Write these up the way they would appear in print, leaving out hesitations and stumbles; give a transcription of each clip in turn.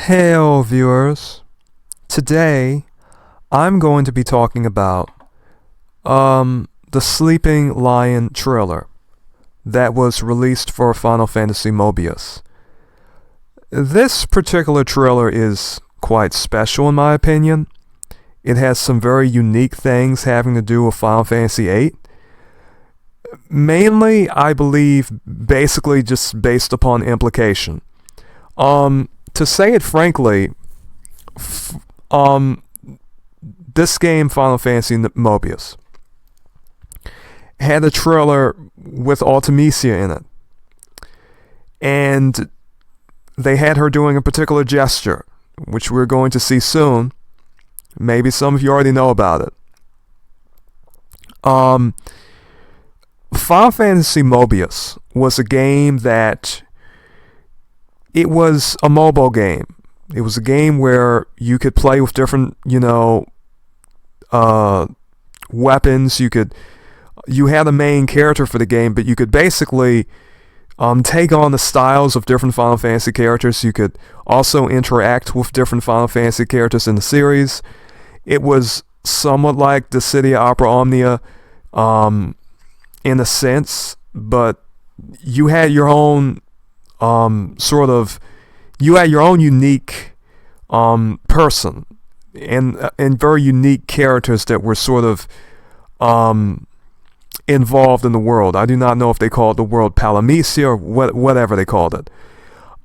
Hello, viewers. Today, I'm going to be talking about the Sleeping Lion trailer that was released for Final Fantasy Mobius. This particular trailer is quite special in my opinion. It has some very unique things having to do with Final Fantasy VIII. Mainly, I believe, basically just based upon implication. To say it frankly, this game, Final Fantasy Mobius, had a trailer with Ultimecia in it. And they had her doing a particular gesture, which we're going to see soon. Maybe some of you already know about it. Final Fantasy Mobius was a game that it was a mobile game. It was a game where you could play with different, weapons. You had a main character for the game, but you could basically take on the styles of different Final Fantasy characters. You could also interact with different Final Fantasy characters in the series. It was somewhat like Dissidia Opera Omnia, in a sense, but you had your own you had your own unique person and very unique characters that were sort of involved in the world. I do not know if they called the world Palamecia or whatever they called it.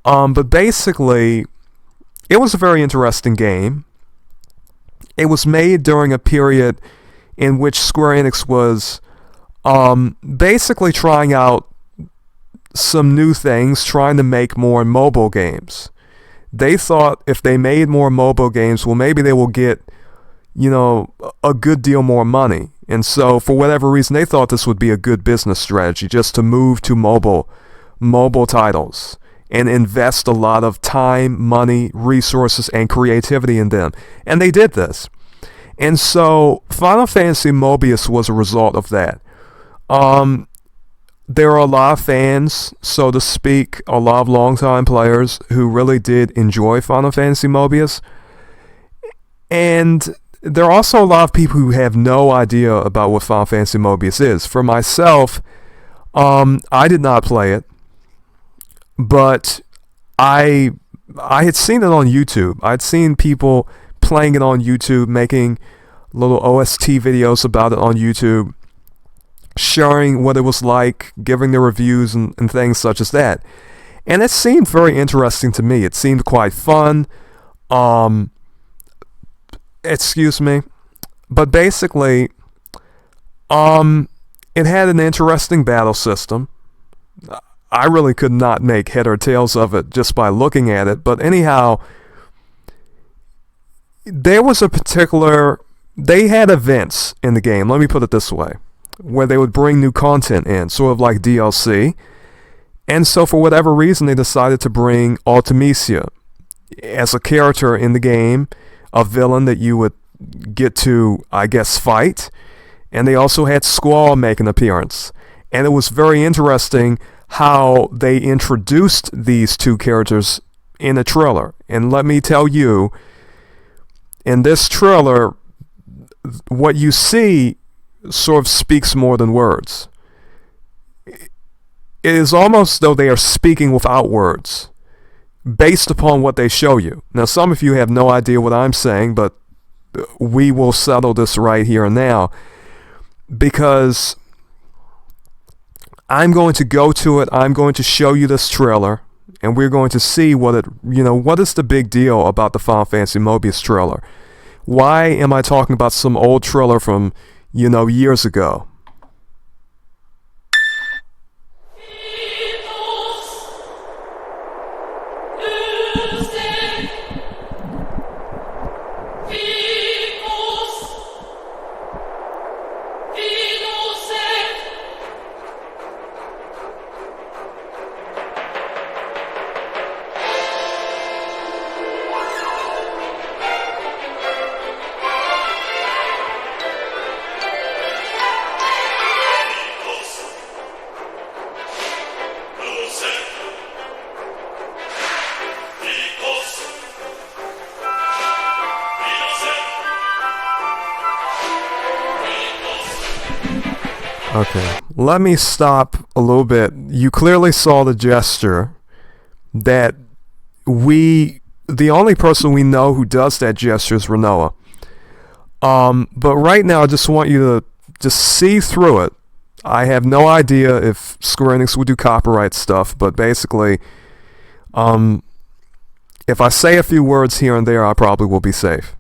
But basically, it was a very interesting game. It was made during a period in which Square Enix was basically trying out some new things, trying to make more mobile games. They thought if they made more mobile games, well, maybe they will get, a good deal more money. And so, for whatever reason, they thought this would be a good business strategy, just to move to mobile titles and invest a lot of time, money, resources, and creativity in them. And they did this. And so, Final Fantasy Mobius was a result of that. There are a lot of fans, so to speak, a lot of longtime players who really did enjoy Final Fantasy Mobius. And there are also a lot of people who have no idea about what Final Fantasy Mobius is. For myself, I did not play it, but I had seen it on YouTube. I'd seen people playing it on YouTube, making little OST videos about it on YouTube, sharing what it was like, giving their reviews and things such as that. And it seemed very interesting to me. It seemed quite fun. Excuse me. But basically, it had an interesting battle system. I really could not make head or tails of it just by looking at it. But anyhow, there was they had events in the game, let me put it this way, where they would bring new content in, sort of like DLC. And so for whatever reason, they decided to bring Ultimecia as a character in the game, a villain that you would get to, I guess, fight. And they also had Squall make an appearance. And it was very interesting how they introduced these two characters in a trailer. And let me tell you, in this trailer, what you see sort of speaks more than words. It is almost though they are speaking without words, based upon what they show you. Now, some of you have no idea what I'm saying, but we will settle this right here and now, because I'm going to go to it, I'm going to show you this trailer, and we're going to see what is the big deal about the Final Fantasy Mobius trailer. Why am I talking about some old trailer from, years ago? Okay, let me stop a little bit. You clearly saw the gesture that the only person we know who does that gesture is Rinoa. But right now I just want you to just see through it. I have no idea if Square Enix would do copyright stuff, but basically, if I say a few words here and there, I probably will be safe.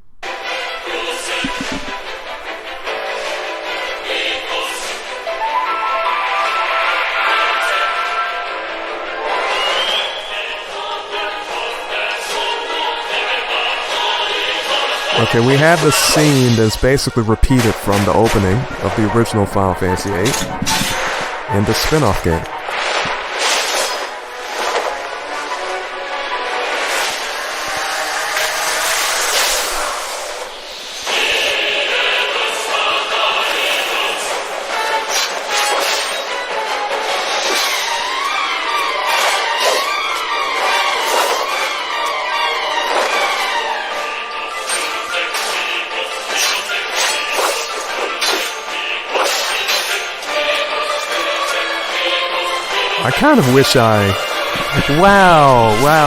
Okay, we have this scene that's basically repeated from the opening of the original Final Fantasy VIII in the spin-off game. I kind of wish Wow,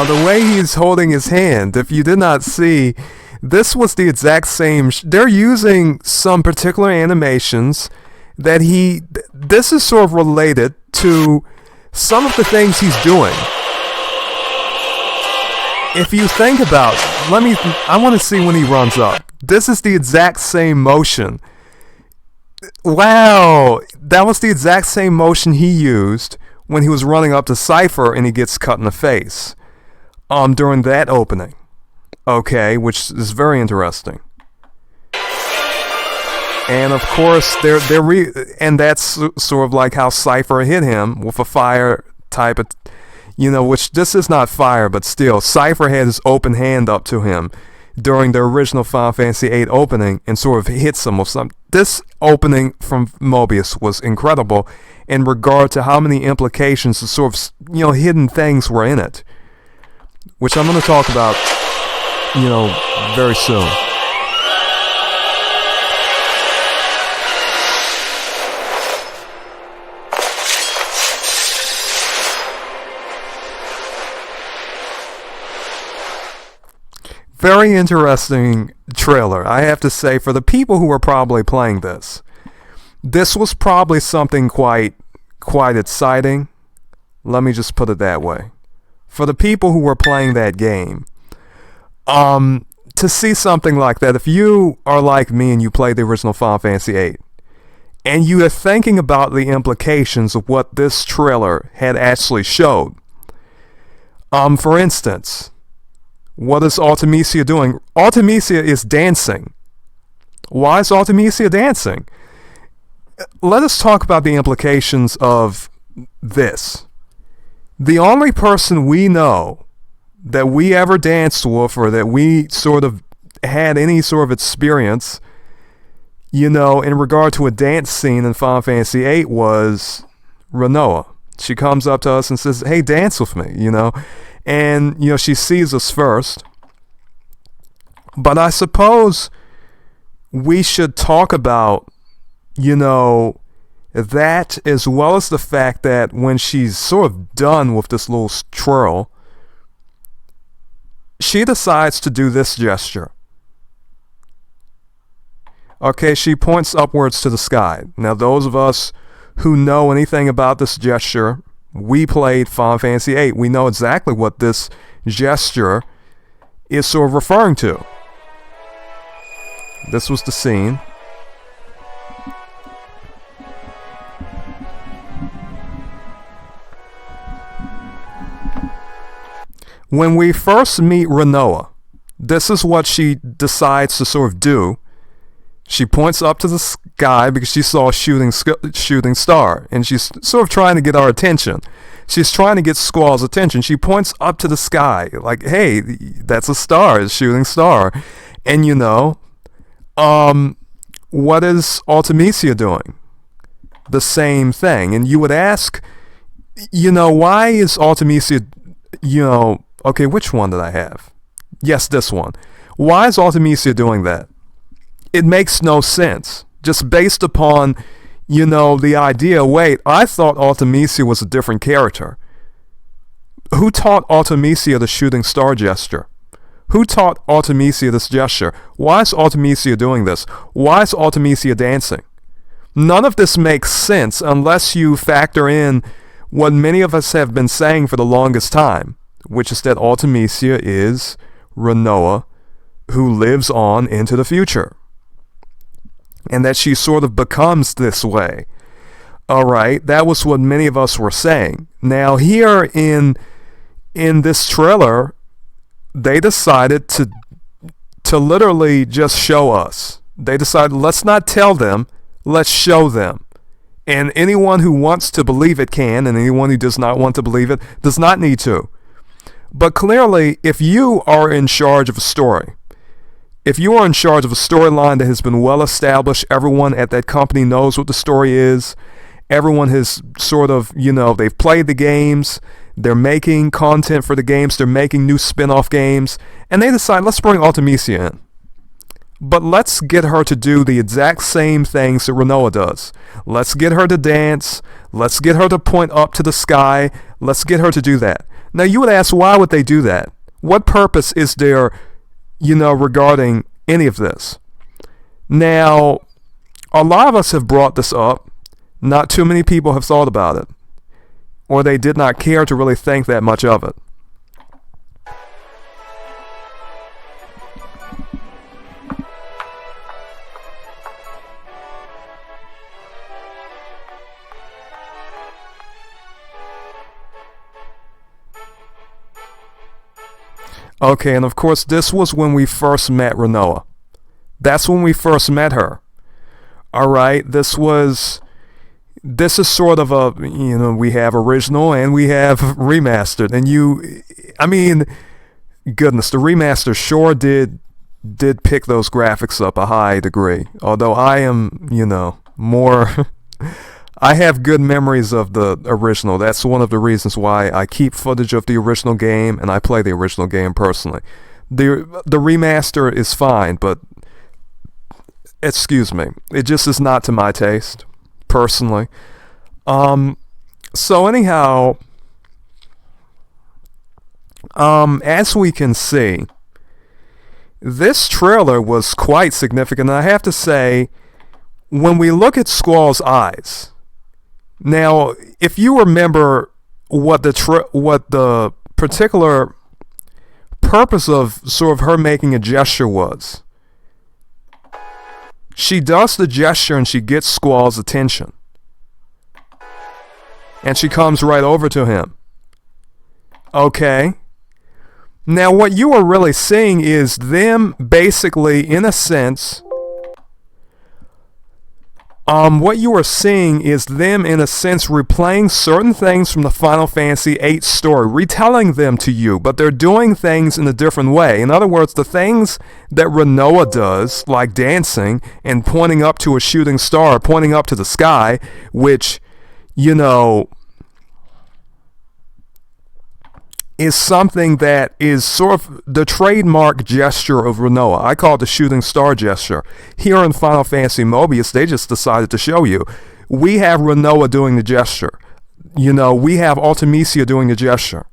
the way he's holding his hand. If you did not see, this was the exact same. They're using some particular animations that this is sort of related to some of the things he's doing. If you think about, I want to see when he runs up. This is the exact same motion. Wow, that was the exact same motion he used when he was running up to Cypher and he gets cut in the face during that opening. Okay, which is very interesting. And of course, and that's sort of like how Cypher hit him with a fire type of, which this is not fire, but still, Cypher had his open hand up to him during the original Final Fantasy VIII opening and sort of hits him with something. This opening from Mobius was incredible in regard to how many implications and sort of, hidden things were in it, which I'm going to talk about, very soon. Very interesting trailer, I have to say. For the people who are probably playing this was probably something quite exciting. Let me just put it that way. For the people who were playing that game, to see something like that, if you are like me and you played the original Final Fantasy VIII, and you are thinking about the implications of what this trailer had actually showed. For instance, what is Ultimecia doing? Ultimecia is dancing. Why is Ultimecia dancing? Let us talk about the implications of this. The only person we know that we ever danced with, or that we sort of had any sort of experience, in regard to a dance scene in Final Fantasy VIII was Rinoa. She comes up to us and says, "Hey, dance with me," And, she sees us first. But I suppose we should talk about, that, as well as the fact that when she's sort of done with this little twirl, she decides to do this gesture. Okay, she points upwards to the sky. Now, those of us who know anything about this gesture, we played Final Fantasy VIII. We know exactly what this gesture is sort of referring to. This was the scene. When we first meet Rinoa, this is what she decides to sort of do. She points up to the sky because she saw a shooting star, and she's sort of trying to get our attention. She's trying to get Squall's attention. She points up to the sky, like, "Hey, that's a star, a shooting star." And what is Ultimecia doing? The same thing. And you would ask, why is Ultimecia, okay, which one did I have? Yes, this one. Why is Ultimecia doing that? It makes no sense, just based upon, the idea, wait, I thought Ultimecia was a different character. Who taught Ultimecia the shooting star gesture? Who taught Ultimecia this gesture? Why is Ultimecia doing this? Why is Ultimecia dancing? None of this makes sense unless you factor in what many of us have been saying for the longest time, which is that Ultimecia is Rinoa who lives on into the future. And that she sort of becomes this way. Alright, that was what many of us were saying. Now here in this trailer, they decided to literally just show us. They decided, let's not tell them, let's show them. And anyone who wants to believe it can, and anyone who does not want to believe it does not need to. But clearly, if you are in charge of a story, if you are in charge of a storyline that has been well established, everyone at that company knows what the story is, everyone has sort of, they've played the games, they're making content for the games, they're making new spin-off games, and they decide, let's bring Ultimecia in. But let's get her to do the exact same things that Rinoa does. Let's get her to dance, let's get her to point up to the sky, let's get her to do that. Now you would ask, why would they do that? What purpose is there regarding any of this? Now, a lot of us have brought this up. Not too many people have thought about it. Or they did not care to really think that much of it. Okay, and of course this was when we first met Rinoa. That's when we first met her. Alright, this is sort of a, we have original and we have remastered. And goodness, the remaster sure did pick those graphics up a high degree. Although I am, more... I have good memories of the original. That's one of the reasons why I keep footage of the original game and I play the original game personally. The remaster is fine, but excuse me, it just is not to my taste, personally. So anyhow, as we can see, this trailer was quite significant. And I have to say, when we look at Squall's eyes, now, if you remember what the particular purpose of sort of her making a gesture was, she does the gesture and she gets Squall's attention. And she comes right over to him. Okay. Now, what you are really seeing is them basically, in a sense... what you are seeing is them, in a sense, replaying certain things from the Final Fantasy VIII story, retelling them to you, but they're doing things in a different way. In other words, the things that Rinoa does, like dancing and pointing up to a shooting star, pointing up to the sky, which, is something that is sort of the trademark gesture of Rinoa. I call it the shooting star gesture. Here in Final Fantasy Mobius, they just decided to show you. We have Rinoa doing the gesture. We have Ultimecia doing the gesture.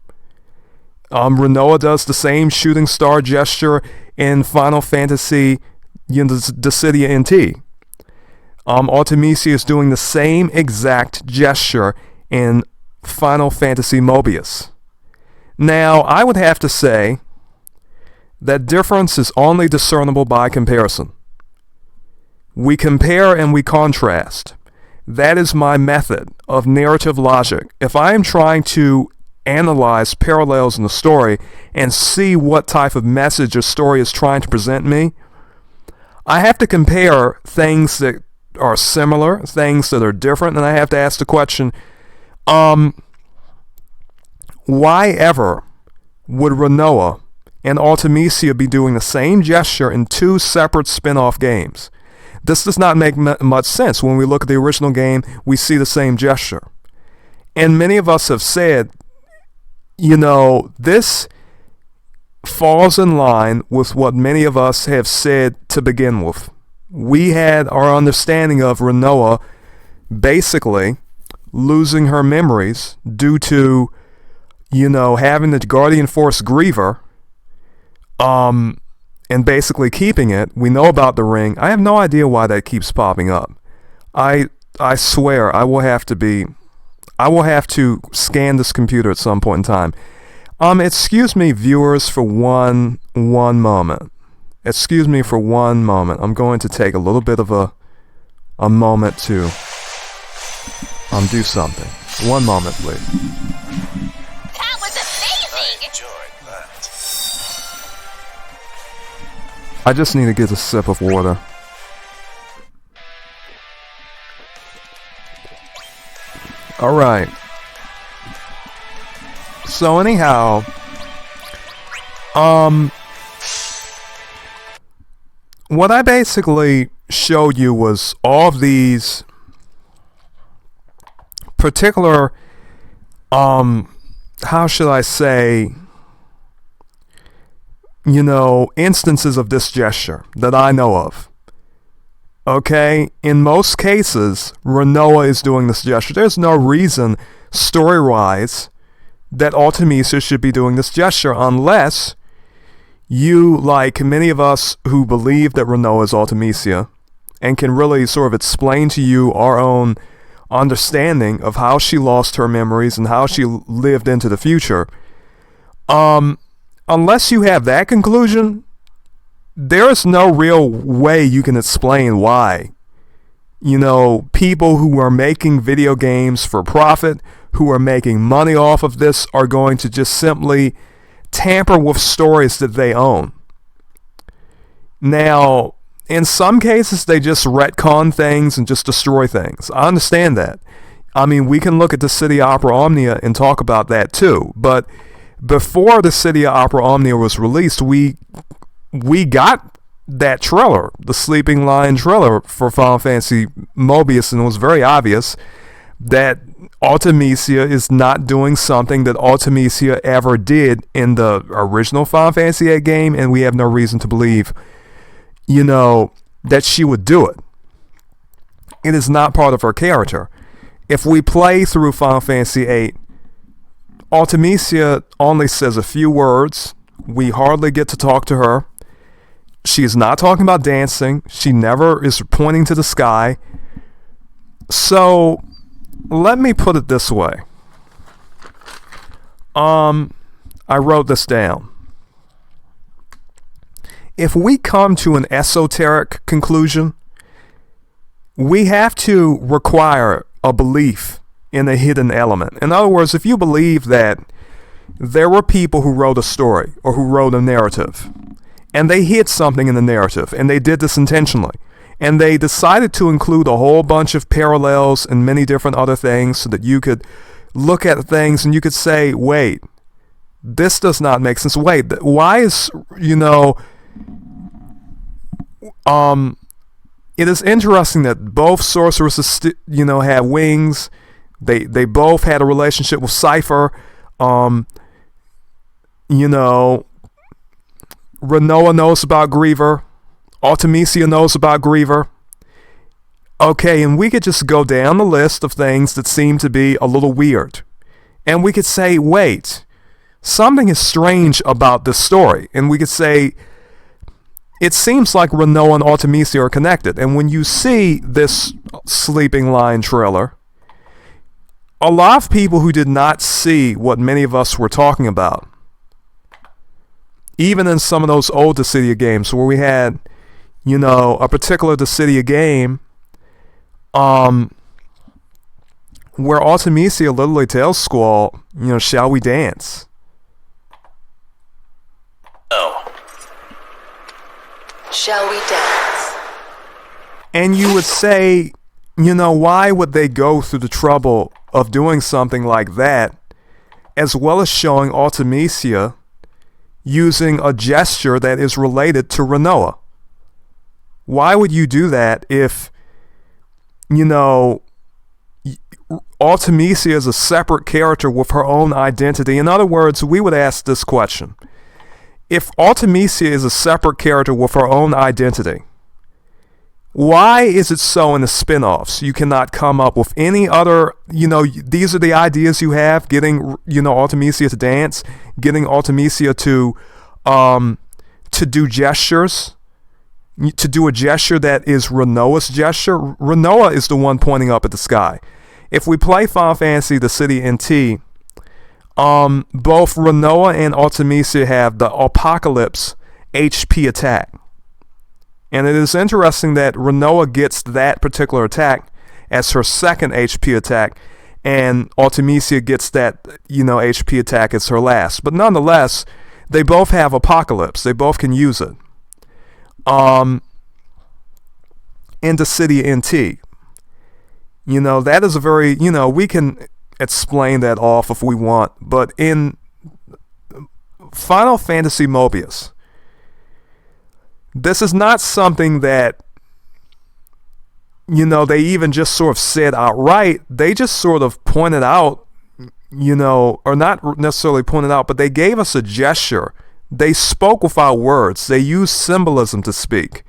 Rinoa does the same shooting star gesture in Final Fantasy Dissidia NT. Ultimecia is doing the same exact gesture in Final Fantasy Mobius. Now, I would have to say that difference is only discernible by comparison. We compare and we contrast. That is my method of narrative logic. If I am trying to analyze parallels in the story and see what type of message a story is trying to present me, I have to compare things that are similar, things that are different, and I have to ask the question, why ever would Rinoa and Ultimecia be doing the same gesture in two separate spin-off games? This does not make much sense. When we look at the original game, we see the same gesture. And many of us have said, this falls in line with what many of us have said to begin with. We had our understanding of Rinoa basically losing her memories due to, having the Guardian Force Griever, and basically keeping it. We know about the ring. I have no idea why that keeps popping up. I swear I will have to scan this computer at some point in time. Excuse me, viewers, for one moment. Excuse me for one moment. I'm going to take a little bit of a moment to do something. One moment, please. That was amazing! I enjoyed that. I just need to get a sip of water. Alright. So anyhow, what I basically showed you was all of these particular, how should I say, instances of this gesture that I know of. Okay, in most cases, Rinoa is doing this gesture. There's no reason, story-wise, that Ultimecia should be doing this gesture unless you, like many of us who believe that Rinoa is Ultimecia, and can really sort of explain to you our own understanding of how she lost her memories and how she lived into the future. Unless you have that conclusion, there is no real way you can explain why, people who are making video games for profit, who are making money off of this, are going to just simply tamper with stories that they own. Now, in some cases, they just retcon things and just destroy things. I understand that. I mean, we can look at Dissidia Opera Omnia and talk about that too. But before Dissidia Opera Omnia was released, we got that trailer, the Sleeping Lion trailer for Final Fantasy Mobius, and it was very obvious that Ultimecia is not doing something that Ultimecia ever did in the original Final Fantasy VIII game, and we have no reason to believe, that she would do it. It is not part of her character. If we play through Final Fantasy VIII, Ultimecia only says a few words. We hardly get to talk to her. She is not talking about dancing. She never is pointing to the sky. So, let me put it this way. I wrote this down. If we come to an esoteric conclusion, we have to require a belief in a hidden element. In other words, if you believe that there were people who wrote a story or who wrote a narrative, and they hid something in the narrative, and they did this intentionally, and they decided to include a whole bunch of parallels and many different other things so that you could look at things and you could say, wait, this does not make sense. Wait, why is, it is interesting that both sorceresses, had wings. They both had a relationship with Cypher. Rinoa knows about Griever. Ultimecia knows about Griever. Okay, and we could just go down the list of things that seem to be a little weird. And we could say, wait, something is strange about this story. And we could say, it seems like Rinoa and Ultimecia are connected. And when you see this Sleeping Lion trailer, a lot of people who did not see what many of us were talking about, even in some of those old Dissidia games where we had, a particular Dissidia game, where Ultimecia literally tells Squall, shall we dance? Oh. Shall we dance? And you would say, why would they go through the trouble of doing something like that, as well as showing Ultimecia using a gesture that is related to Rinoa? Why would you do that if, Ultimecia is a separate character with her own identity? In other words, we would ask this question. If Ultimecia is a separate character with her own identity, Why is it so in the spin-offs? You cannot come up with any other, these are the ideas you have, getting, Ultimecia to dance, getting Ultimecia to do gestures, to do a gesture that is Rinoa's gesture. Rinoa is the one pointing up at the sky. If we play Final Fantasy Dissidia NT, both Rinoa and Ultimecia have the Apocalypse HP attack. And it is interesting that Rinoa gets that particular attack as her second HP attack, and Ultimecia gets that, HP attack as her last. But nonetheless, they both have Apocalypse. They both can use it. In Dissidia NT. That is a very, we can explain that off if we want, but in Final Fantasy Mobius, this is not something that, they even just sort of said outright. They just sort of pointed out, or not necessarily pointed out, but they gave us a gesture. They spoke without words. They used symbolism to speak.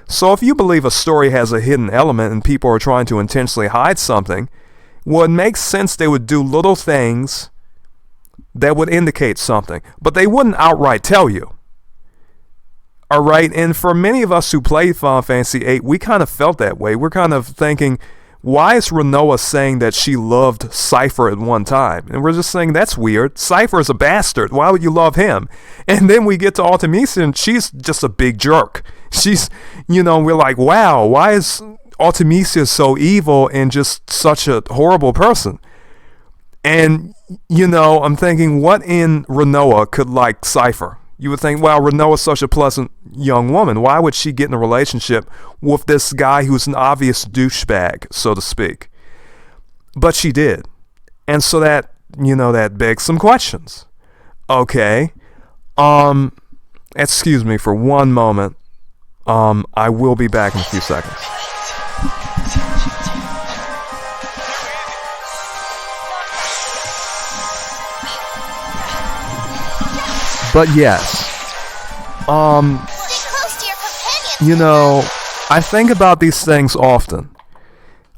So if you believe a story has a hidden element and people are trying to intentionally hide something, well, it makes sense they would do little things that would indicate something, but they wouldn't outright tell you. All right, and for many of us who played Final Fantasy VIII, we kind of felt that way. We're kind of thinking, why is Rinoa saying that she loved Cypher at one time? And we're just saying, that's weird. Cypher is a bastard. Why would you love him? And then we get to Ultimecia, and she's just a big jerk. She's, we're like, wow, why is Ultimecia so evil and just such a horrible person? And, I'm thinking, what in Rinoa could like Cypher? You would think, wow, Rinoa's such a pleasant young woman. Why would she get in a relationship with this guy who's an obvious douchebag, so to speak? But she did. And so that, that begs some questions. Okay. Excuse me for one moment. I will be back in a few seconds. But yes, I think about these things often.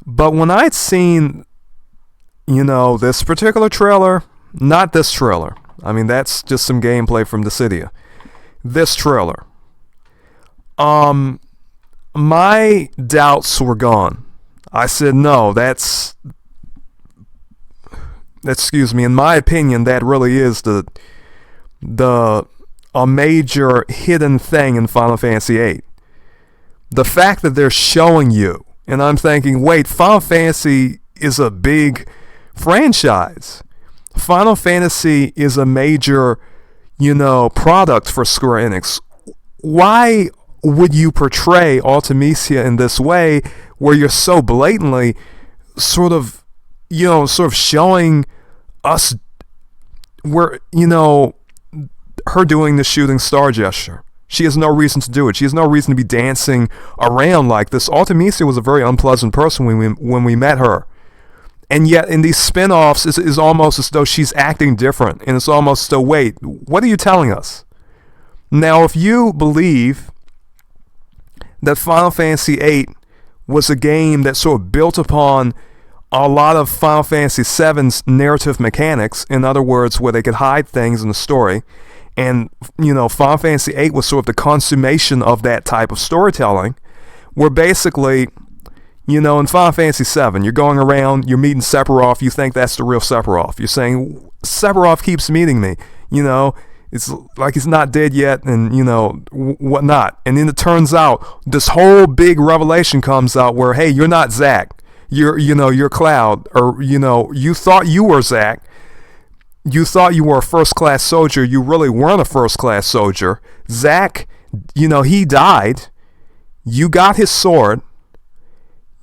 But when I'd seen, this particular trailer, not this trailer. I mean, that's just some gameplay from Dissidia. This trailer. My doubts were gone. I said, no, excuse me, in my opinion, that really is a major hidden thing in Final Fantasy VIII. The fact that they're showing you, and I'm thinking, wait, Final Fantasy is a big franchise. Final Fantasy is a major, product for Square Enix. Why would you portray Ultimecia in this way, where you're so blatantly sort of showing us where, her doing the shooting star gesture? She has no reason to do it. She has no reason to be dancing around like this. Ultimecia was a very unpleasant person when we met her. And yet in these spin-offs, it's almost as though she's acting different. And it's almost as though, wait, what are you telling us? Now, if you believe that Final Fantasy VIII was a game that sort of built upon a lot of Final Fantasy VII's narrative mechanics, in other words, where they could hide things in the story, and, Final Fantasy VIII was sort of the consummation of that type of storytelling, where basically, in Final Fantasy VII, you're going around, you're meeting Sephiroth, you think that's the real Sephiroth. You're saying, Sephiroth keeps meeting me, it's like he's not dead yet, and, whatnot. And then it turns out, this whole big revelation comes out where, hey, you're not Zack. You're Cloud, or, you thought you were Zack. You thought you were a first-class soldier. You really weren't a first-class soldier. Zack, he died. You got his sword.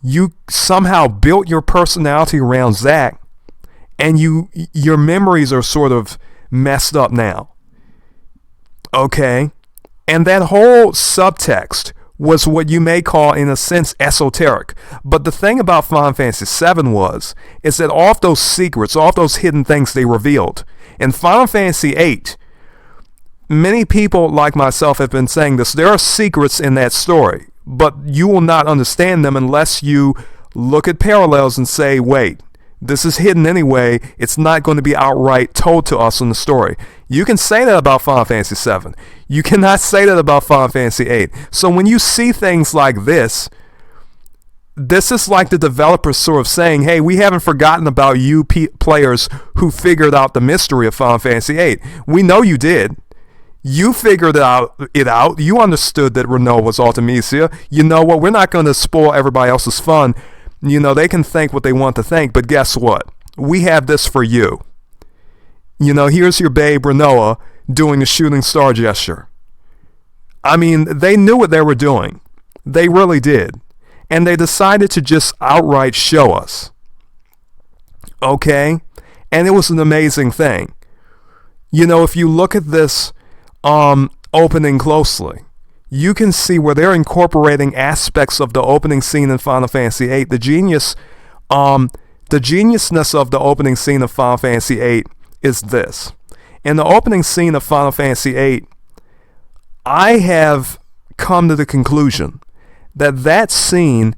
You somehow built your personality around Zack, and your memories are sort of messed up now. Okay? And that whole subtext was what you may call, in a sense, esoteric. But the thing about Final Fantasy VII is that all of those secrets, all of those hidden things they revealed. In Final Fantasy VIII, many people like myself have been saying this, there are secrets in that story. but you will not understand them unless you look at parallels and say, wait, this is hidden anyway. It's not going to be outright told to us in the story. You can say that about Final Fantasy VII. You cannot say that about Final Fantasy VIII. So when you see things like this is like the developers sort of saying, hey, we haven't forgotten about you players who figured out the mystery of Final Fantasy VIII. We know you did. You figured it out. You understood that Rinoa was Ultimecia. You know what? We're not going to spoil everybody else's fun. You know, they can think what they want to think, but guess what? We have this for you. You know, here's your babe Rinoa doing a shooting star gesture. I mean, they knew what they were doing. They really did. And they decided to just outright show us. Okay? And it was an amazing thing. You know, if you look at this opening closely, you can see where they're incorporating aspects of the opening scene in Final Fantasy VIII. The geniusness of the opening scene of Final Fantasy VIII is this. In the opening scene of Final Fantasy VIII, I have come to the conclusion that that scene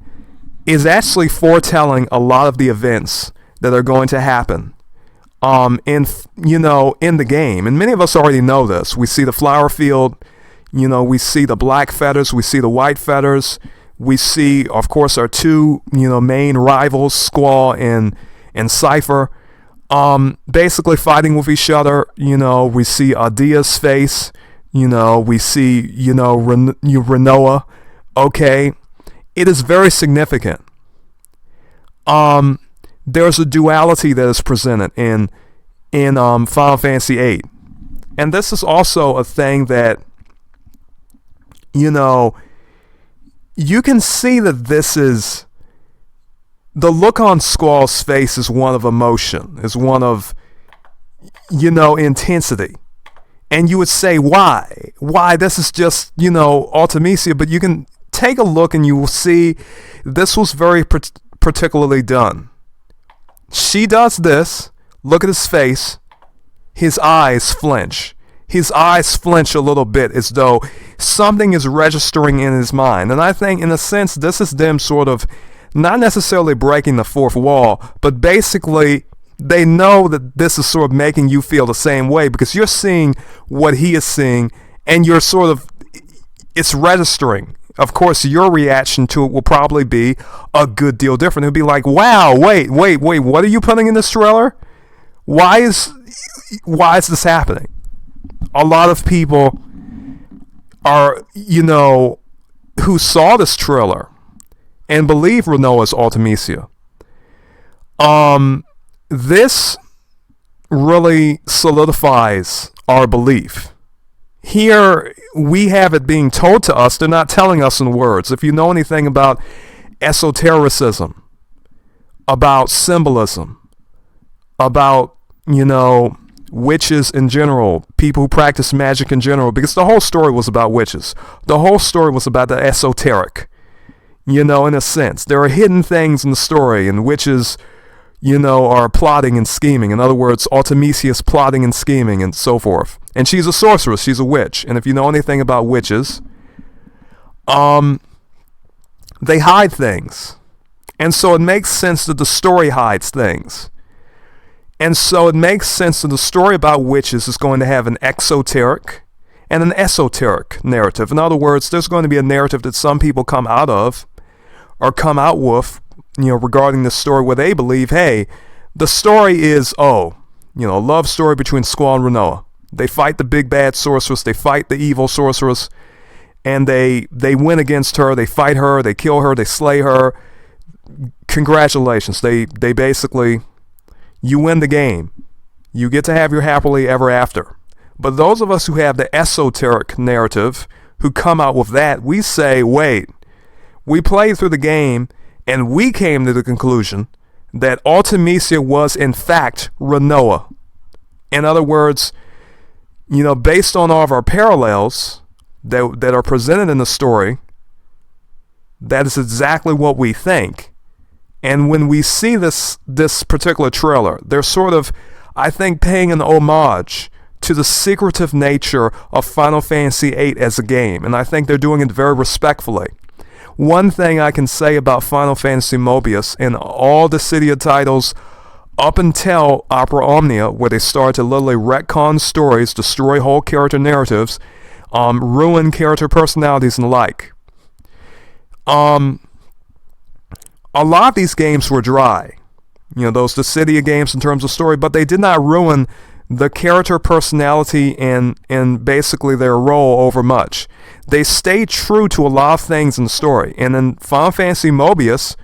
is actually foretelling a lot of the events that are going to happen in the game. And many of us already know this. We see the flower field. You know, we see the black feathers, we see the white feathers, we see, of course, our two, main rivals, Squall and Cypher, basically fighting with each other. You know, we see Adia's face, we see, Rinoa. Okay, it is very significant. There's a duality that is presented in Final Fantasy VIII. And this is also a thing that, you can see that this is, the look on Squall's face is one of emotion, is one of, intensity. And you would say, why? Why? This is just, Ultimecia. But you can take a look and you will see this was very particularly done. She does this. Look at his face. His eyes flinch. His eyes flinch a little bit as though something is registering in his mind. And I think, in a sense, this is them sort of not necessarily breaking the fourth wall, but basically they know that this is sort of making you feel the same way because you're seeing what he is seeing and you're sort of, it's registering. Of course, your reaction to it will probably be a good deal different. It'll be like, wow, wait, what are you putting in this trailer? Why is this happening? A lot of people are, who saw this trailer and believe Rinoa's Ultimecia. This really solidifies our belief. Here we have it being told to us. They're not telling us in words. If you know anything about esotericism, about symbolism, about, witches in general, people who practice magic in general, because the whole story was about witches. The whole story was about the esoteric, in a sense. There are hidden things in the story, and witches, are plotting and scheming. In other words, Ultimecia is plotting and scheming and so forth. And she's a sorceress, she's a witch. And if you know anything about witches, they hide things. And so it makes sense that the story hides things. And so it makes sense that the story about witches is going to have an exoteric and an esoteric narrative. In other words, there's going to be a narrative that some people come out of or come out with, regarding this story where they believe, hey, the story is, love story between Squall and Rinoa. They fight the big bad sorceress, they fight the evil sorceress, and they win against her, they fight her, they kill her, they slay her. Congratulations. They basically, you win the game. You get to have your happily ever after. But those of us who have the esoteric narrative, who come out with that, we say, wait, we played through the game and we came to the conclusion that Ultimecia was in fact Rinoa. In other words, based on all of our parallels that are presented in the story, that is exactly what we think. And when we see this particular trailer, they're sort of, I think, paying an homage to the secretive nature of Final Fantasy VIII as a game. And I think they're doing it very respectfully. one thing I can say about Final Fantasy Mobius and all the Dissidia titles up until Opera Omnia, where they started to literally retcon stories, destroy whole character narratives, ruin character personalities and the like. A lot of these games were dry. Those Dissidia games in terms of story, but they did not ruin the character personality and basically their role over much. They stayed true to a lot of things in the story. And in Final Fantasy Mobius,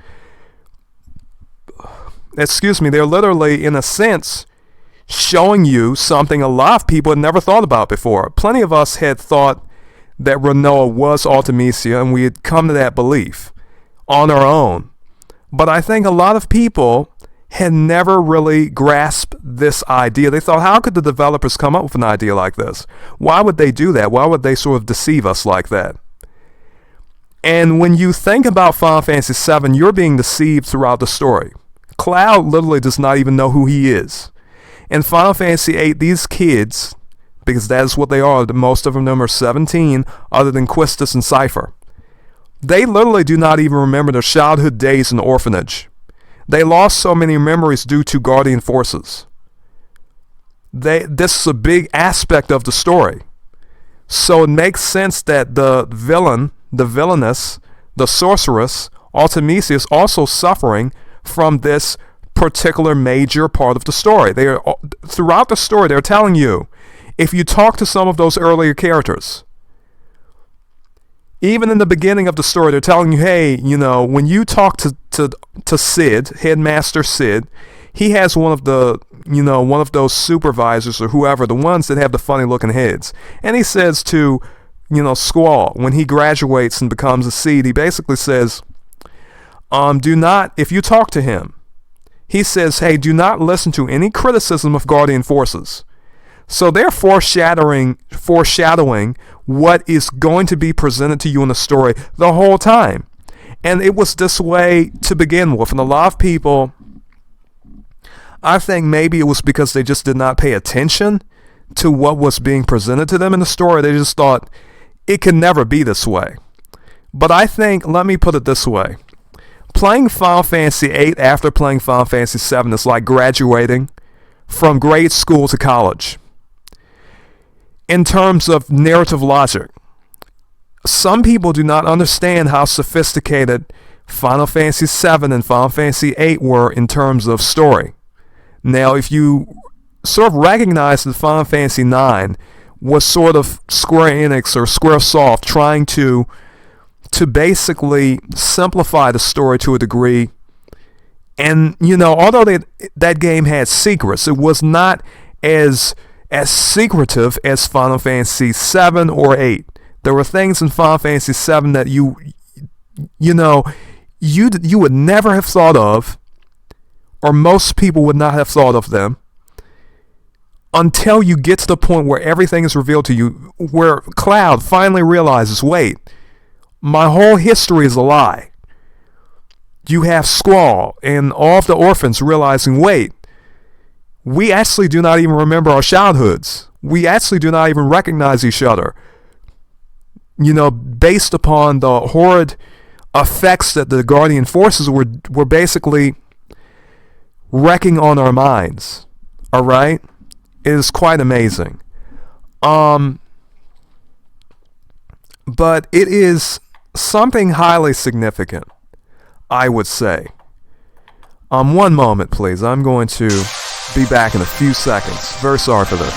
they're literally, in a sense, showing you something a lot of people had never thought about before. Plenty of us had thought that Rinoa was Ultimecia, and we had come to that belief on our own. But I think a lot of people had never really grasped this idea. They thought, how could the developers come up with an idea like this? Why would they do that? Why would they sort of deceive us like that? And when you think about Final Fantasy VII, you're being deceived throughout the story. Cloud literally does not even know who he is. In Final Fantasy VIII, these kids, because that is what they are, most of them are 17, other than Quistis and Cypher, they literally do not even remember their childhood days in the orphanage. They lost so many memories due to Guardian forces. This is a big aspect of the story. So it makes sense that the villainess, the sorceress, Ultimecia, is also suffering from this particular major part of the story. Throughout the story, they're telling you, if you talk to some of those earlier characters, even in the beginning of the story, they're telling you, hey, when you talk to Sid, Headmaster Sid, he has one of those supervisors or whoever, the ones that have the funny looking heads. And he says to, Squall, when he graduates and becomes a Seed, he basically says, if you talk to him, he says, hey, do not listen to any criticism of Guardian forces. So they're foreshadowing what is going to be presented to you in the story the whole time. And it was this way to begin with. And a lot of people, I think maybe it was because they just did not pay attention to what was being presented to them in the story. They just thought, it can never be this way. But I think, let me put it this way. Playing Final Fantasy VIII after playing Final Fantasy VII is like graduating from grade school to college. In terms of narrative logic, some people do not understand how sophisticated Final Fantasy VII and Final Fantasy VIII were in terms of story. Now, if you sort of recognize that Final Fantasy IX was sort of Square Enix or Squaresoft trying to basically simplify the story to a degree, and although that game had secrets, it was not as secretive as Final Fantasy VII or VIII. There were things in Final Fantasy VII that you would never have thought of, or most people would not have thought of them, until you get to the point where everything is revealed to you, where Cloud finally realizes, wait, my whole history is a lie. You have Squall and all of the orphans realizing, wait, we actually do not even remember our childhoods. We actually do not even recognize each other. Based upon the horrid effects that the Guardian forces were basically wrecking on our minds. All right? It is quite amazing. But it is something highly significant, I would say. One moment, please. I'm going to be back in a few seconds. Very sorry for this.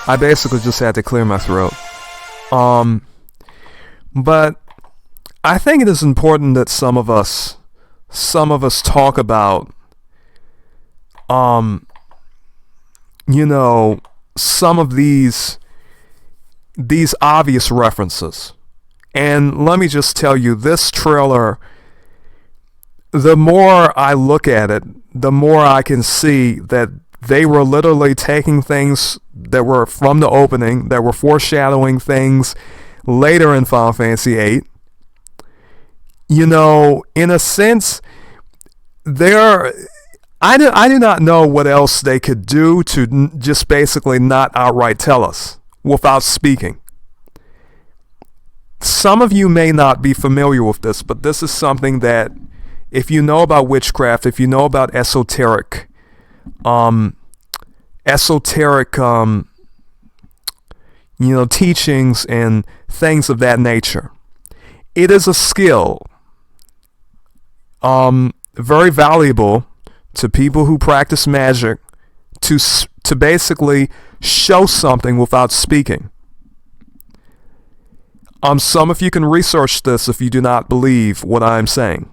I basically just had to clear my throat. But I think it is important that some of us talk about some of these obvious references. And let me just tell you, this trailer, the more I look at it, the more I can see that they were literally taking things that were from the opening, that were foreshadowing things later in Final Fantasy VIII. In a sense, I do not know what else they could do to just basically not outright tell us without speaking. Some of you may not be familiar with this, but this is something that if you know about witchcraft, if you know about esoteric teachings and things of that nature, it is a skill very valuable to people who practice magic to basically show something without speaking. Some of you can research this if you do not believe what I'm saying.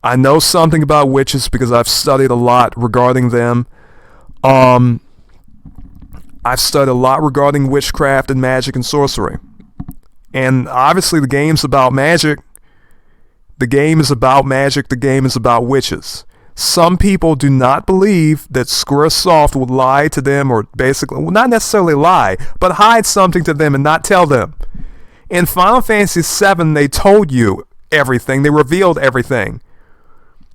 I know something about witches because I've studied a lot regarding them. I've studied a lot regarding witchcraft and magic and sorcery. And obviously the game's about magic. The game is about magic. The game is about witches. Some people do not believe that Squaresoft would lie to them, or basically, well, not necessarily lie, but hide something to them and not tell them. In Final Fantasy VII, they told you everything. They revealed everything.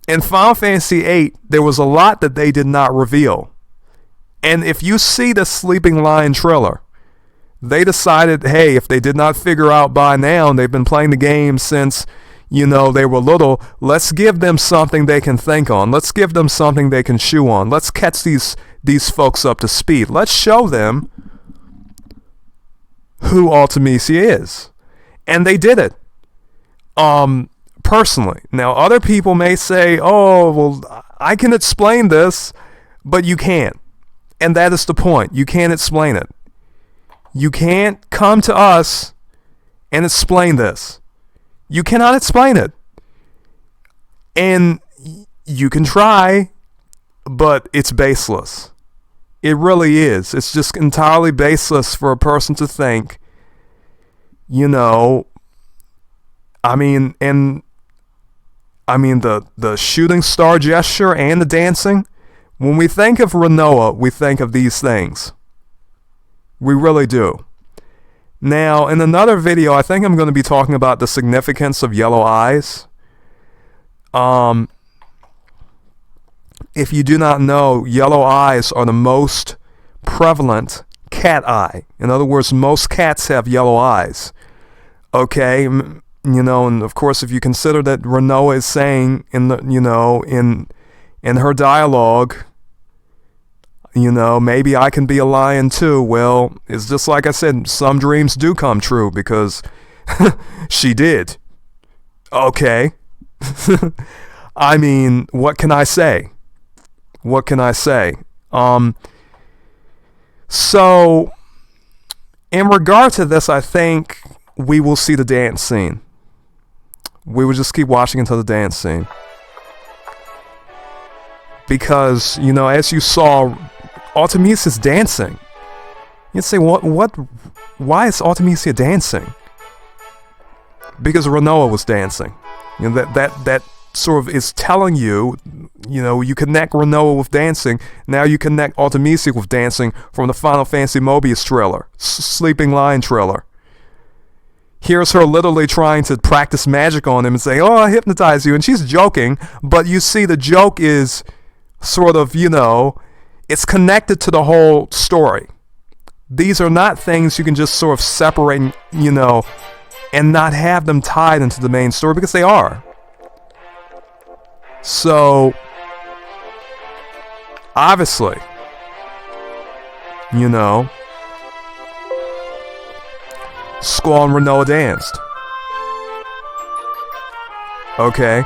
In Final Fantasy VIII, there was a lot that they did not reveal. And if you see the Sleeping Lion trailer, they decided, hey, if they did not figure out by now, and they've been playing the game since, they were little, let's give them something they can think on. Let's give them something they can chew on. Let's catch these folks up to speed. Let's show them who Ultimecia is. And they did it. Personally. Now, other people may say, oh, well, I can explain this, but you can't. And that is the point. You can't explain it. You can't come to us and explain this. You cannot explain it. And you can try, but it's baseless. It really is. It's just entirely baseless for a person to think, the shooting star gesture and the dancing. When we think of Rinoa, we think of these things. We really do. Now, in another video, I think I'm going to be talking about the significance of yellow eyes. If you do not know, yellow eyes are the most prevalent cat eye. In other words, most cats have yellow eyes. Okay, and of course, if you consider that Rinoa is saying in her dialogue, maybe I can be a lion too. Well, it's just like I said, some dreams do come true because she did. Okay. What can I say? What can I say? So, in regard to this, I think we will see the dance scene. We will just keep watching until the dance scene. Because, as you saw, Ultimecia's dancing. You'd say, why is Ultimecia dancing? Because Rinoa was dancing. That sort of is telling you, you connect Rinoa with dancing. Now you connect Ultimecia with dancing from the Final Fantasy Mobius trailer, Sleeping Lion trailer. Here's her literally trying to practice magic on him and say, oh, I hypnotize you. And she's joking, but you see the joke is sort of, it's connected to the whole story. These are not things you can just sort of separate, and not have them tied into the main story, because they are. So, obviously, Squall and Rinoa danced. Okay.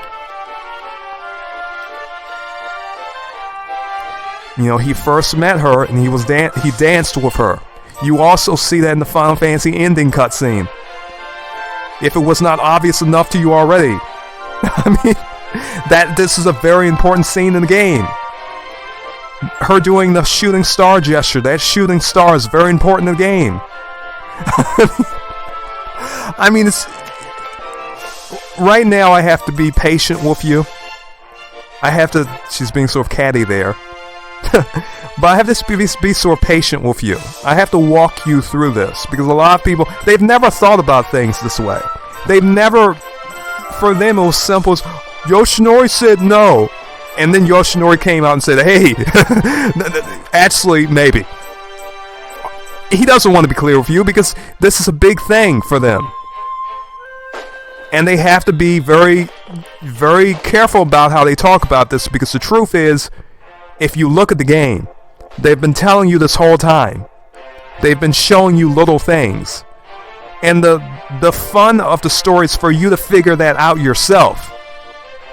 He first met her and he danced with her. You also see that in the Final Fantasy ending cutscene. If it was not obvious enough to you already. This is a very important scene in the game. Her doing the shooting star gesture. That shooting star is very important in the game. It's... Right now I have to be patient with you. She's being sort of catty there. But I have to be sort of patient with you. I have to walk you through this, because a lot of people, they've never thought about things this way. For them it was simple as, Yoshinori said no, And then Yoshinori came out and said, hey, actually, maybe. He doesn't want to be clear with you because this is a big thing for them. And they have to be very, very careful about how they talk about this, because the truth is, if you look at the game, they've been telling you this whole time. They've been showing you little things. And the fun of the story is for you to figure that out yourself.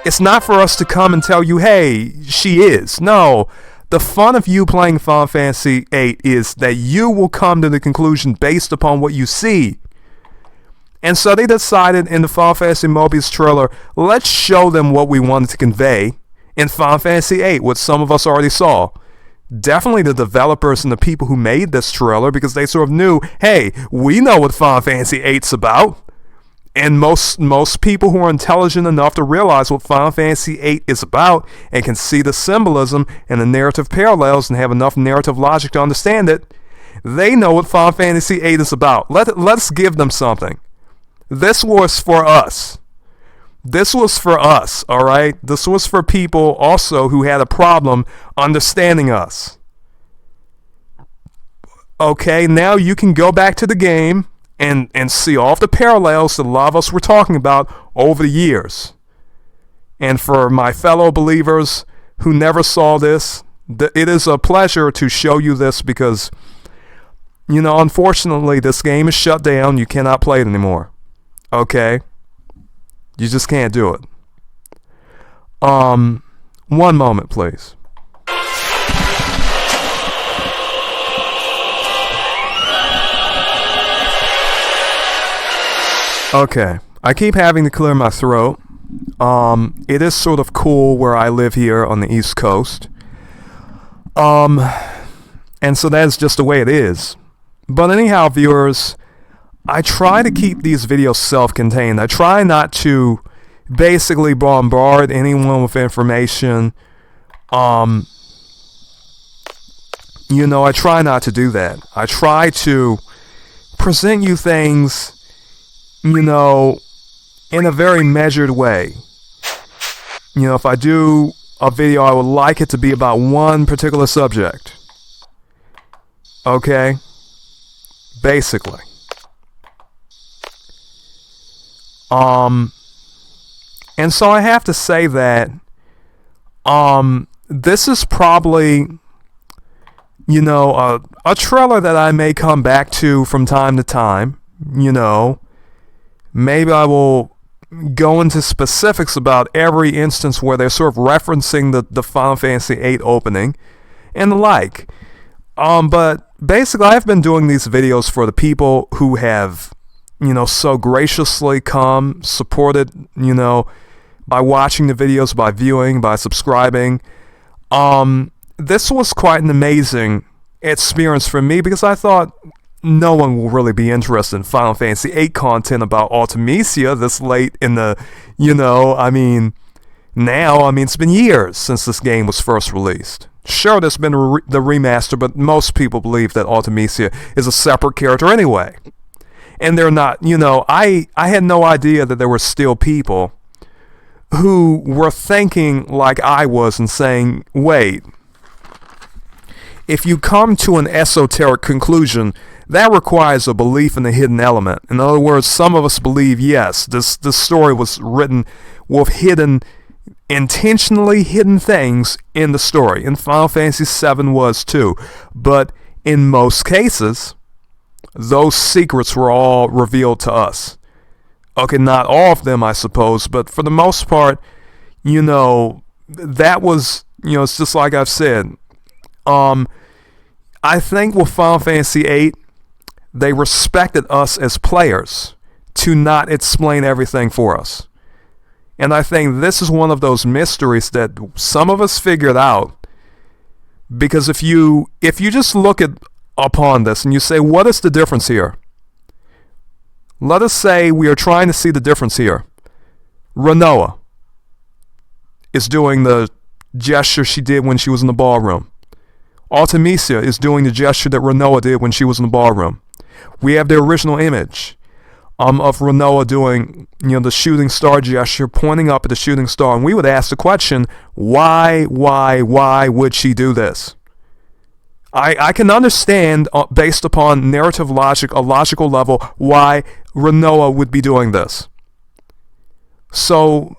It's not for us to come and tell you, hey, she is. No, the fun of you playing Final Fantasy VIII is that you will come to the conclusion based upon what you see. And so they decided in the Final Fantasy Mobius trailer, let's show them what we wanted to convey in Final Fantasy VIII, which some of us already saw. Definitely the developers and the people who made this trailer, because they sort of knew, hey, we know what Final Fantasy VIII's about. And most people who are intelligent enough to realize what Final Fantasy VIII is about and can see the symbolism and the narrative parallels and have enough narrative logic to understand it, they know what Final Fantasy VIII is about. Let's give them something. This was for us. This was for us, alright? This was for people also who had a problem understanding us. Okay, now you can go back to the game and see all of the parallels that a lot of us were talking about over the years. And for my fellow believers who never saw this, it is a pleasure to show you this because, you know, unfortunately, this game is shut down. You cannot play it anymore. Okay? You just can't do it. One moment, please. Okay, I keep having to clear my throat. It is sort of cool where I live here on the East Coast. And so that's just the way it is. But anyhow, viewers, I try to keep these videos self-contained. I try not to basically bombard anyone with information. You know, I try not to do that. I try to present you things, you know, in a very measured way. You know, if I do a video, I would like it to be about one particular subject. Okay? Basically. And so I have to say that, this is probably, you know, a trailer that I may come back to from time to time, you know. Maybe I will go into specifics about every instance where they're sort of referencing the Final Fantasy VIII opening and the like. But basically, I've been doing these videos for the people who have, you know, so graciously come, supported, you know, by watching the videos, by viewing, by subscribing. This was quite an amazing experience for me because I thought no one will really be interested in Final Fantasy VIII content about Ultimecia this late in the, you know, I mean, it's been years since this game was first released. Sure, there's been the remaster, but most people believe that Ultimecia is a separate character anyway. And they're not, you know, I had no idea that there were still people who were thinking like I was and saying, wait, if you come to an esoteric conclusion, that requires a belief in the hidden element. In other words, some of us believe, yes, this story was written with intentionally hidden things in the story. And Final Fantasy VII was too. But in most cases, those secrets were all revealed to us. Okay, not all of them, I suppose, but for the most part, you know, that was, you know, it's just like I've said. I think with Final Fantasy VIII, they respected us as players to not explain everything for us. And I think this is one of those mysteries that some of us figured out. Because if you just look upon this and you say, what is the difference here? Let us say we are trying to see the difference here. Rinoa is doing the gesture she did when she was in the ballroom. Ultimecia is doing the gesture that Rinoa did when she was in the ballroom. We have the original image. of Rinoa doing, the shooting star gesture, pointing up at the shooting star, and we would ask the question, why would she do this? I can understand, based upon narrative logic, a logical level, why Rinoa would be doing this. So,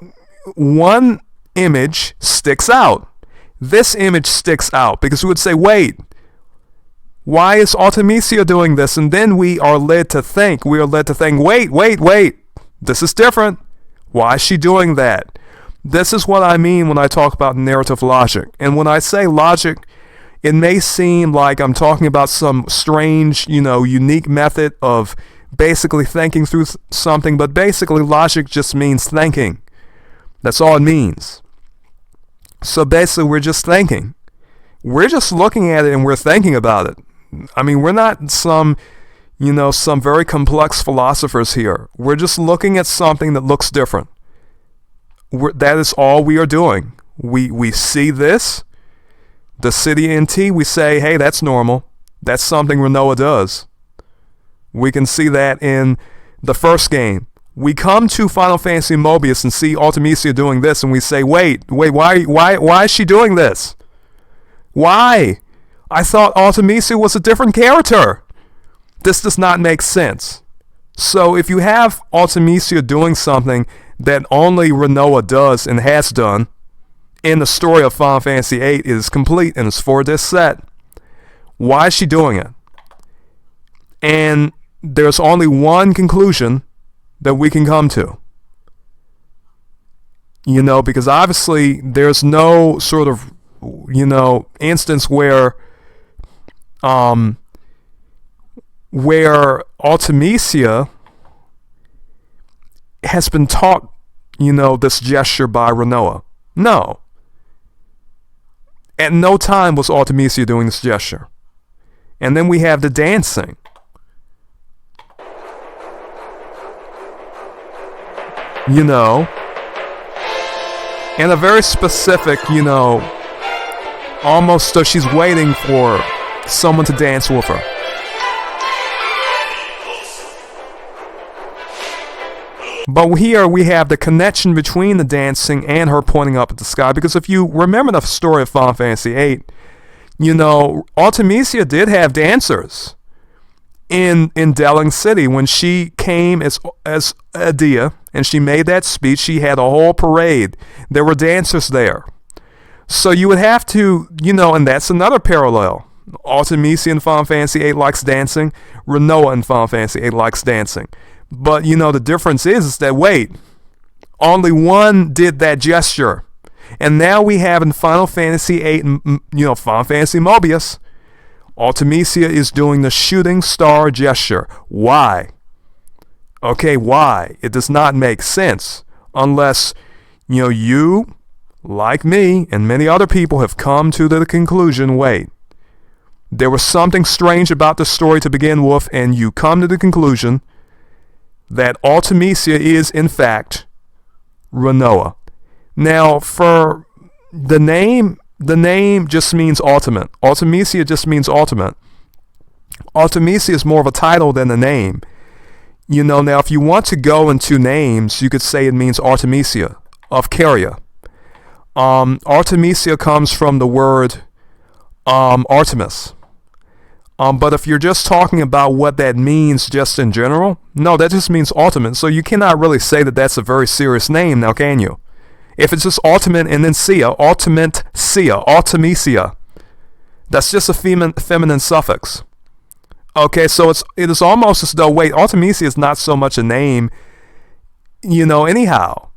one image sticks out. This image sticks out, because we would say, wait, why is Ultimecia doing this? And then we are led to think, wait, this is different. Why is she doing that? This is what I mean when I talk about narrative logic. And when I say logic, it may seem like I'm talking about some strange, unique method of basically thinking through something, but basically logic just means thinking. That's all it means. So basically we're just thinking. We're just looking at it and we're thinking about it. I mean, we're not some very complex philosophers here. We're just looking at something that looks different. That is all we are doing. We see this, Dissidia NT, we say, hey, that's normal. That's something Rinoa does. We can see that in the first game. We come to Final Fantasy Mobius and see Ultimecia doing this, and we say, wait, why is she doing this? Why? I thought Ultimecia was a different character. This does not make sense. So if you have Ultimecia doing something that only Rinoa does and has done in the story of Final Fantasy VIII, it is complete and it's for this set. Why is she doing it? And there's only one conclusion that we can come to. Because obviously there's no sort of, instance where Ultimecia has been taught, this gesture by Rinoa. No. At no time was Ultimecia doing this gesture. And then we have the dancing. And a very specific, almost so she's waiting for someone to dance with her. But here we have the connection between the dancing and her pointing up at the sky. Because if you remember the story of Final Fantasy VIII, Ultimecia did have dancers in Deling City. When she came as Adia and she made that speech, she had a whole parade. There were dancers there. So you would have to, and that's another parallel. Ultimecia in Final Fantasy VIII likes dancing. Rinoa in Final Fantasy VIII likes dancing. But, the difference is that, wait, only one did that gesture. And now we have in Final Fantasy VIII, Final Fantasy Mobius, Ultimecia is doing the shooting star gesture. Why? Okay, why? It does not make sense unless, you, like me, and many other people have come to the conclusion, wait, there was something strange about the story to begin with, and you come to the conclusion that Ultimecia is, in fact, Rinoa. Now, for the name just means ultimate. Ultimecia just means ultimate. Ultimecia is more of a title than a name. Now if you want to go into names, you could say it means Artemisia of Caria. Artemisia comes from the word Artemis. But if you're just talking about what that means just in general, no, that just means ultimate. So you cannot really say that that's a very serious name now, can you? If it's just ultimate and then Ultimecia, that's just a feminine suffix. Okay, so it is almost as though, wait, Ultimecia is not so much a name, anyhow.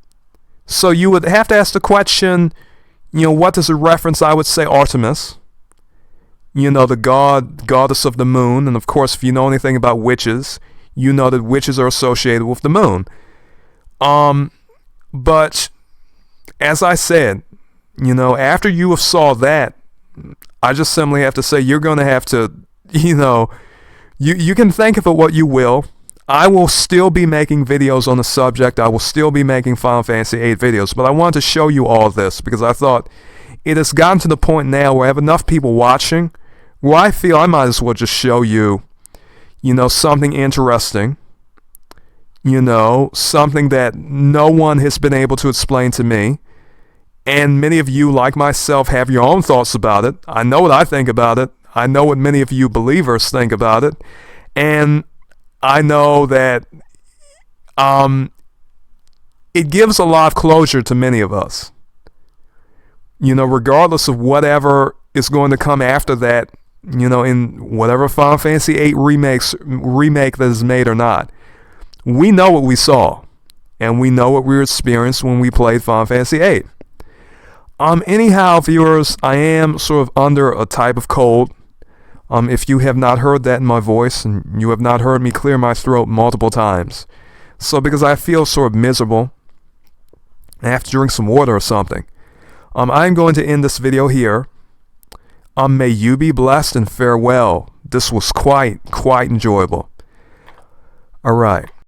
So you would have to ask the question, what does it reference? I would say Artemis. The goddess of the moon. And of course, if you know anything about witches, you know that witches are associated with the moon. But as I said, after you have saw that, I just simply have to say you're going to have to, you can think of it what you will. I will still be making videos on the subject. I will still be making Final Fantasy VIII videos. But I wanted to show you all this because I thought it has gotten to the point now where I have enough people watching where I feel I might as well just show you, something interesting, You know, something that no one has been able to explain to me. And many of you, like myself, have your own thoughts about it. I know what I think about it. I know what many of you believers think about it. And I know that it gives a lot of closure to many of us. You know, regardless of whatever is going to come after that, you know, in whatever Final Fantasy VIII remake that is made or not, we know what we saw. And we know what we experienced when we played Final Fantasy VIII. Anyhow, viewers, I am sort of under a type of cold. If you have not heard that in my voice, and you have not heard me clear my throat multiple times. So because I feel sort of miserable, I have to drink some water or something. I'm going to end this video here. May you be blessed and farewell. This was quite enjoyable. Alright.